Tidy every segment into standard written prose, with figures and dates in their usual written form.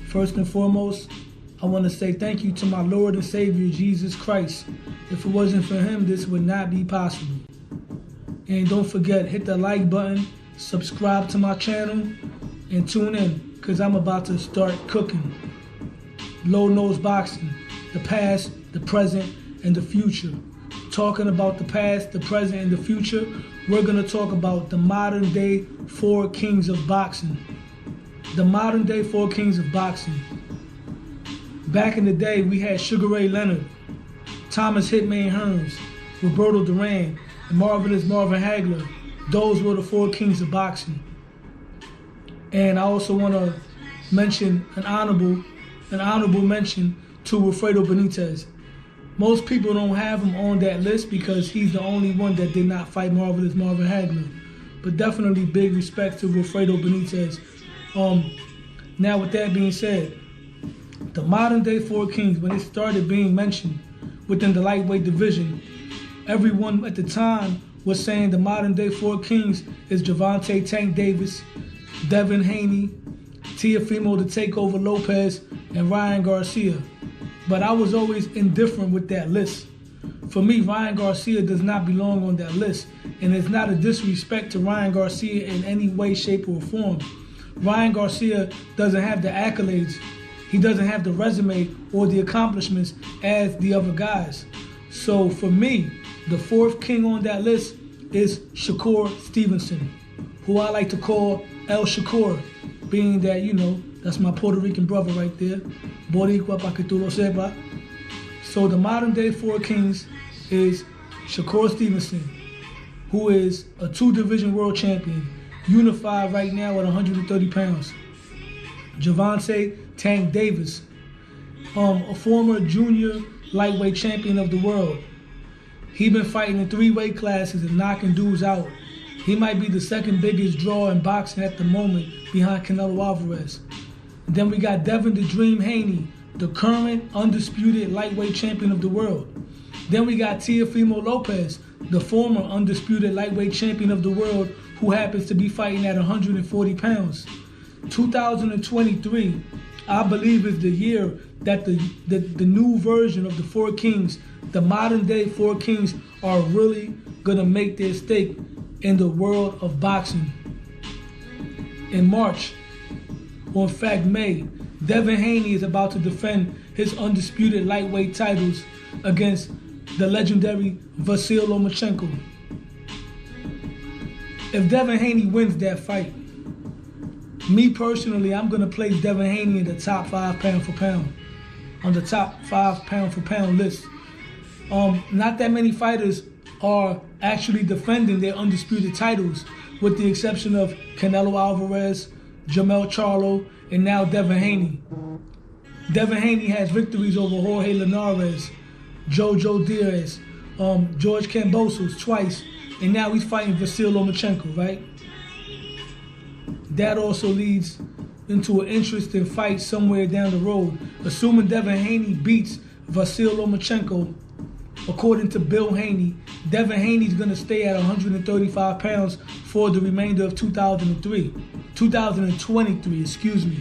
First and foremost, I want to say thank you to my Lord and Savior, Jesus Christ. If it wasn't for him, this would not be possible. And don't forget, hit the like button, subscribe to my channel, and tune in, because I'm about to start cooking. Low Nose Boxing, the past, the present, and the future. Talking about the past, the present, and the future, we're going to talk about the modern day 4 kings of boxing. The modern day 4 kings of boxing. Back in the day, we had Sugar Ray Leonard, Thomas Hitman Hearns, Roberto Duran, and Marvelous Marvin Hagler. Those were the 4 kings of boxing. And I also want to mention an honorable mention to Wilfredo Benitez. Most people don't have him on that list because he's the only one that did not fight Marvelous Marvin Hagler. But definitely big respect to Wilfredo Benitez. Now with that being said, the modern day 4 kings, when it started being mentioned within the lightweight division, everyone at the time was saying the modern day 4 kings is Gervonta Tank Davis, Devin Haney, Teofimo the Takeover Lopez, and Ryan Garcia. But I was always indifferent with that list. For me, Ryan Garcia does not belong on that list, and it's not a disrespect to Ryan Garcia in any way, shape, or form. Ryan Garcia doesn't have the accolades, he doesn't have the resume or the accomplishments as the other guys. So for me, the 4th king on that list is Shakur Stevenson, who I like to call El Shakur, being that, you know, that's my Puerto Rican brother right there. Boricua pa que tú lo sepas. So the modern day 4 kings is Shakur Stevenson, who is a 2-division world champion, unified right now at 130 pounds. Gervonta Tank Davis, a former junior lightweight champion of the world. He been fighting in 3 weight classes and knocking dudes out. He might be the 2nd biggest draw in boxing at the moment behind Canelo Alvarez. And then we got Devin the Dream Haney, the current undisputed lightweight champion of the world. Then we got Teofimo Lopez, the former undisputed lightweight champion of the world, who happens to be fighting at 140 pounds. 2023, I believe, is the year that the new version of the 4 kings, the modern day 4 kings, are really gonna make their stake in the world of boxing. In March, or in fact May, Devin Haney is about to defend his undisputed lightweight titles against the legendary Vasyl Lomachenko. If Devin Haney wins that fight, me personally, I'm going to place Devin Haney in the top 5 pound for pound, on the top 5 pound for pound list. Not that many fighters are actually defending their undisputed titles, with the exception of Canelo Alvarez, Jermell Charlo, and now Devin Haney. Devin Haney has victories over Jorge Linares, Jojo Diaz, George Kambosos twice, and now he's fighting Vasyl Lomachenko, right? That also leads into an interesting fight somewhere down the road. Assuming Devin Haney beats Vasyl Lomachenko, according to Bill Haney, Devin Haney's going to stay at 135 pounds for the remainder of 2023, excuse me.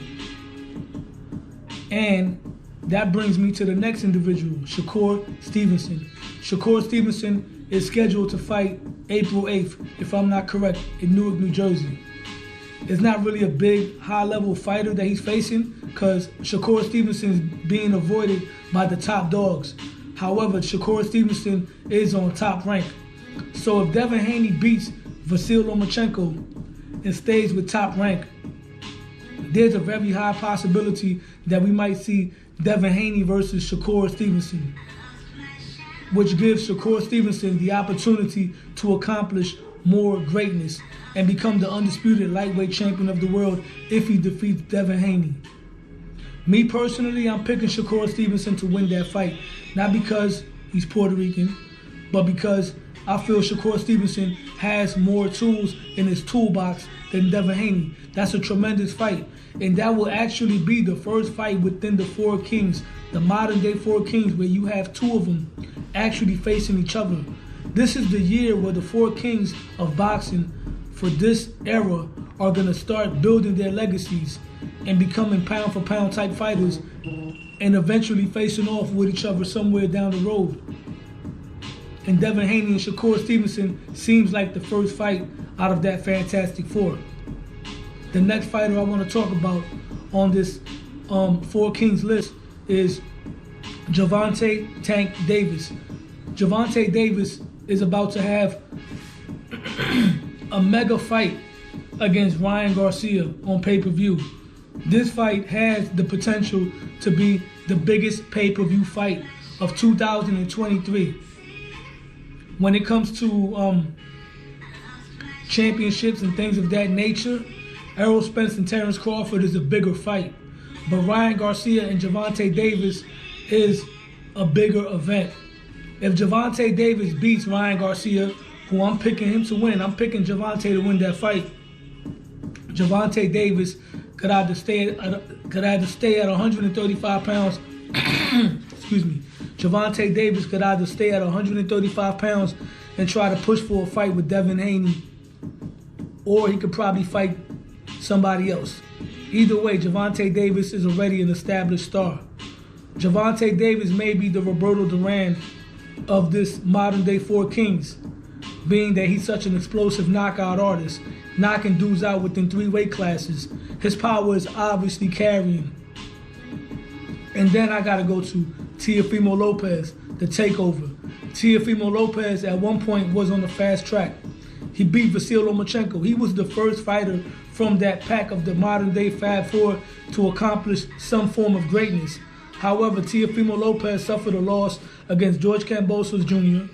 And that brings me to the next individual, Shakur Stevenson. Shakur Stevenson is scheduled to fight April 8th, if I'm not correct, in Newark, New Jersey. It's not really a big, high-level fighter that he's facing, because Shakur Stevenson is being avoided by the top dogs. However, Shakur Stevenson is on top rank. So if Devin Haney beats Vasyl Lomachenko and stays with top rank, there's a very high possibility that we might see Devin Haney versus Shakur Stevenson, which gives Shakur Stevenson the opportunity to accomplish more greatness and become the undisputed lightweight champion of the world if he defeats Devin Haney. Me personally, I'm picking Shakur Stevenson to win that fight, not because he's Puerto Rican, but because I feel Shakur Stevenson has more tools in his toolbox than Devin Haney. That's a tremendous fight, and that will actually be the first fight within the 4 kings, the modern day 4 kings, where you have 2 of them actually facing each other. This is the year where the 4 kings of boxing for this era are going to start building their legacies. and becoming pound for pound type fighters and eventually facing off with each other somewhere down the road. And Devin Haney and Shakur Stevenson seems like the first fight out of that Fantastic Four. The next fighter I want to talk about on this Four Kings list is Gervonta Tank Davis. Gervonta Davis is about to have a mega fight against Ryan Garcia on pay-per-view. This fight has the potential to be the biggest pay-per-view fight of 2023. When it comes to championships and things of that nature, Errol Spence and Terrence Crawford is a bigger fight. But Ryan Garcia and Gervonta Davis is a bigger event. If Gervonta Davis beats Ryan Garcia, who I'm picking him to win, I'm picking Gervonta to win that fight. Gervonta Davis could either stay at 135 pounds. Excuse me. Gervonta Davis could either stay at 135 pounds and try to push for a fight with Devin Haney, or he could probably fight somebody else. Either way, Gervonta Davis is already an established star. Gervonta Davis may be the Roberto Duran of this modern day Four Kings, being that he's such an explosive knockout artist, knocking dudes out within 3 weight classes. His power is obviously carrying. And then I gotta go to Teofimo Lopez, the takeover. Teofimo Lopez at one point was on the fast track. He beat Vasyl Lomachenko. He was the first fighter from that pack of the modern day Fab Four to accomplish some form of greatness. However, Teofimo Lopez suffered a loss against George Kambosos Jr.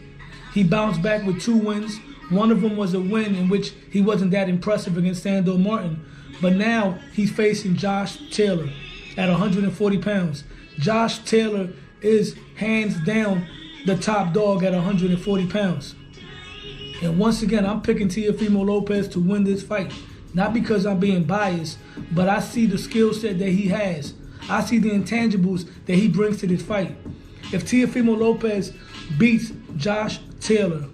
He bounced back with 2 wins. One of them was a win in which he wasn't that impressive against Sandor Martin. But now he's facing Josh Taylor at 140 pounds. Josh Taylor is hands down the top dog at 140 pounds. And once again, I'm picking Teofimo Lopez to win this fight. Not because I'm being biased, but I see the skill set that he has. I see the intangibles that he brings to this fight. If Teofimo Lopez beats Josh Taylor,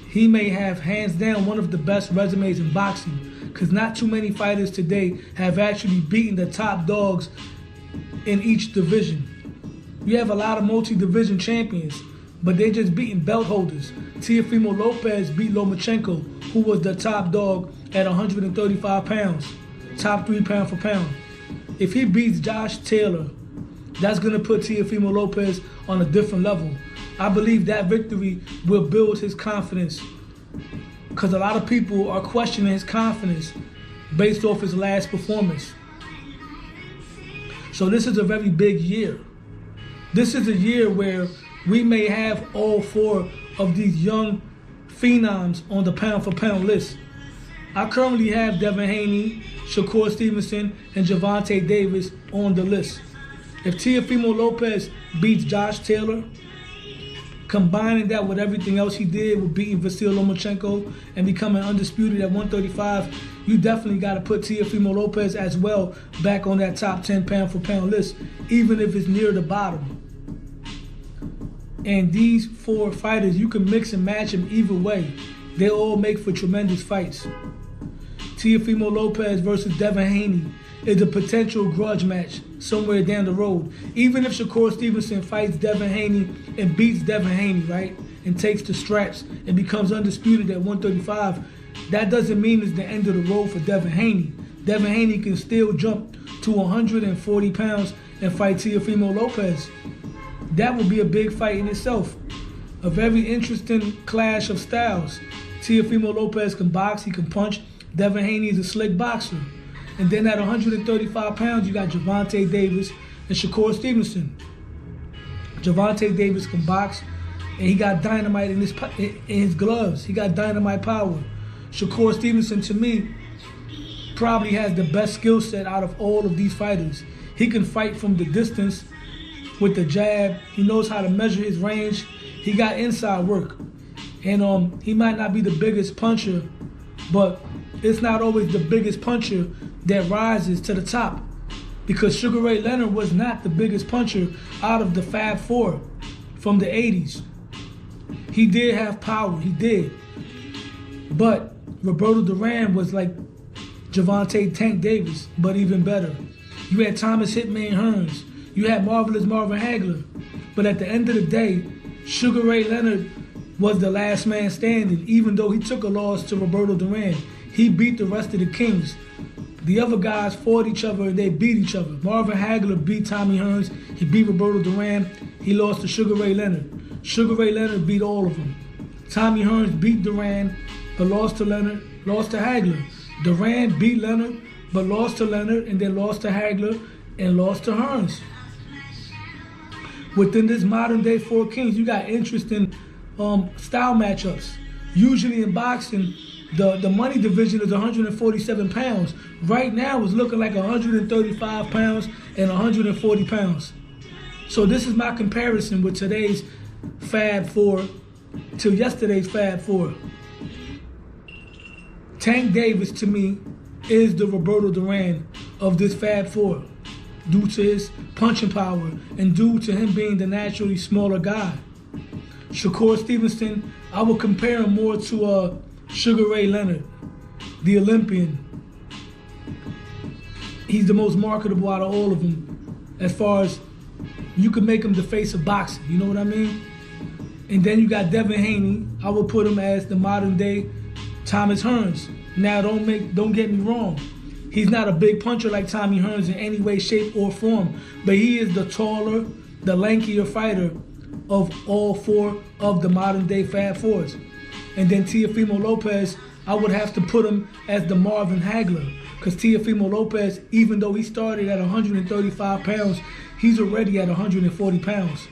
he may have hands down one of the best resumes in boxing, because not too many fighters today have actually beaten the top dogs in each division. You have a lot of multi-division champions, but they're just beating belt holders. Teofimo Lopez beat Lomachenko, who was the top dog at 135 pounds, top 3 pound for pound. If he beats Josh Taylor, that's going to put Teofimo Lopez on a different level. I believe that victory will build his confidence, because a lot of people are questioning his confidence based off his last performance. So this is a very big year. This is a year where we may have all 4 of these young phenoms on the pound for pound list. I currently have Devin Haney, Shakur Stevenson, and Gervonta Davis on the list. If Teofimo Lopez beats Josh Taylor, combining that with everything else he did with beating Vasyl Lomachenko and becoming undisputed at 135, you definitely got to put Teofimo Lopez as well back on that top 10 pound for pound list, even if it's near the bottom. And these 4 fighters, you can mix and match them either way. They all make for tremendous fights. Teofimo Lopez versus Devin Haney is a potential grudge match somewhere down the road. Even if Shakur Stevenson fights Devin Haney and beats Devin Haney, right, and takes the straps and becomes undisputed at 135, that doesn't mean it's the end of the road for Devin Haney. Devin Haney can still jump to 140 pounds and fight Teofimo Lopez. That would be a big fight in itself. A very interesting clash of styles. Teofimo Lopez can box, he can punch. Devin Haney is a slick boxer. And then at 135 pounds, you got Gervonta Davis and Shakur Stevenson. Gervonta Davis can box, and he got dynamite in his gloves. He got dynamite power. Shakur Stevenson, to me, probably has the best skill set out of all of these fighters. He can fight from the distance with the jab. He knows how to measure his range. He got inside work. And he might not be the biggest puncher, but it's not always the biggest puncher that rises to the top, because Sugar Ray Leonard was not the biggest puncher out of the Fab Four from the 80s. He did have power, he did. But Roberto Duran was like Gervonta Tank Davis, but even better. You had Thomas Hitman Hearns. You had Marvelous Marvin Hagler. But at the end of the day, Sugar Ray Leonard was the last man standing, even though he took a loss to Roberto Duran. He beat the rest of the Kings. The other guys fought each other and they beat each other. Marvin Hagler beat Tommy Hearns. He beat Roberto Duran. He lost to Sugar Ray Leonard. Sugar Ray Leonard beat all of them. Tommy Hearns beat Duran, but lost to Leonard, lost to Hagler. Duran beat Leonard, but lost to Leonard, and then lost to Hagler, and lost to Hearns. Within this modern day Four Kings, you got interesting style matchups. Usually in boxing, the money division is 147 pounds. Right now, it's looking like 135 pounds and 140 pounds. So this is my comparison with today's Fab Four to yesterday's Fab Four. Tank Davis, to me, is the Roberto Duran of this Fab Four, due to his punching power and due to him being the naturally smaller guy. Shakur Stevenson, I would compare him more to Sugar Ray Leonard, the Olympian. He's the most marketable out of all of them, as far as you could make him the face of boxing, you know what I mean? And then you got Devin Haney. I would put him as the modern day Thomas Hearns. Now don't get me wrong. He's not a big puncher like Tommy Hearns in any way, shape, or form, but he is the taller, the lankier fighter of all four of the modern day Fab Fours. And then Teofimo Lopez, I would have to put him as the Marvin Hagler, because Teofimo Lopez, even though he started at 135 pounds, he's already at 140 pounds.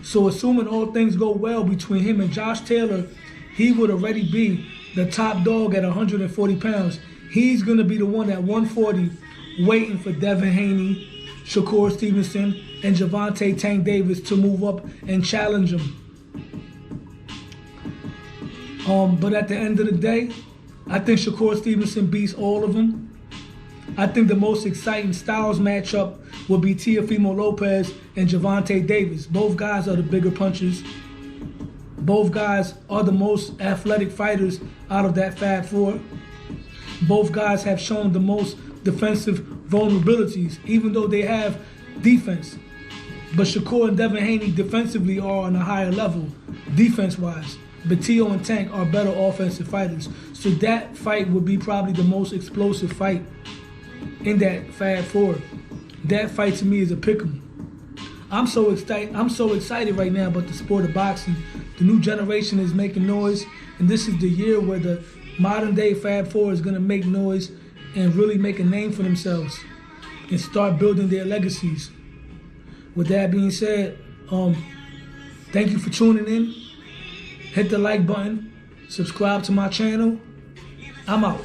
So assuming all things go well between him and Josh Taylor, he would already be the top dog at 140 pounds. He's going to be the one at 140 waiting for Devin Haney, Shakur Stevenson, and Gervonta Tank Davis to move up and challenge him. But at the end of the day, I think Shakur Stevenson beats all of them. I think the most exciting styles matchup will be Teofimo Lopez and Gervonta Davis. Both guys are the bigger punchers. Both guys are the most athletic fighters out of that Fab Four. Both guys have shown the most defensive vulnerabilities, even though they have defense. But Shakur and Devin Haney defensively are on a higher level, defense-wise. But Teo and Tank are better offensive fighters. So that fight would be probably the most explosive fight in that Fab Four. That fight to me is a pick'em. I'm so excited right now about the sport of boxing. The new generation is making noise, and this is the year where the modern day Fab Four is gonna make noise and really make a name for themselves and start building their legacies. With that being said, thank you for tuning in. Hit the like button, subscribe to my channel. I'm out.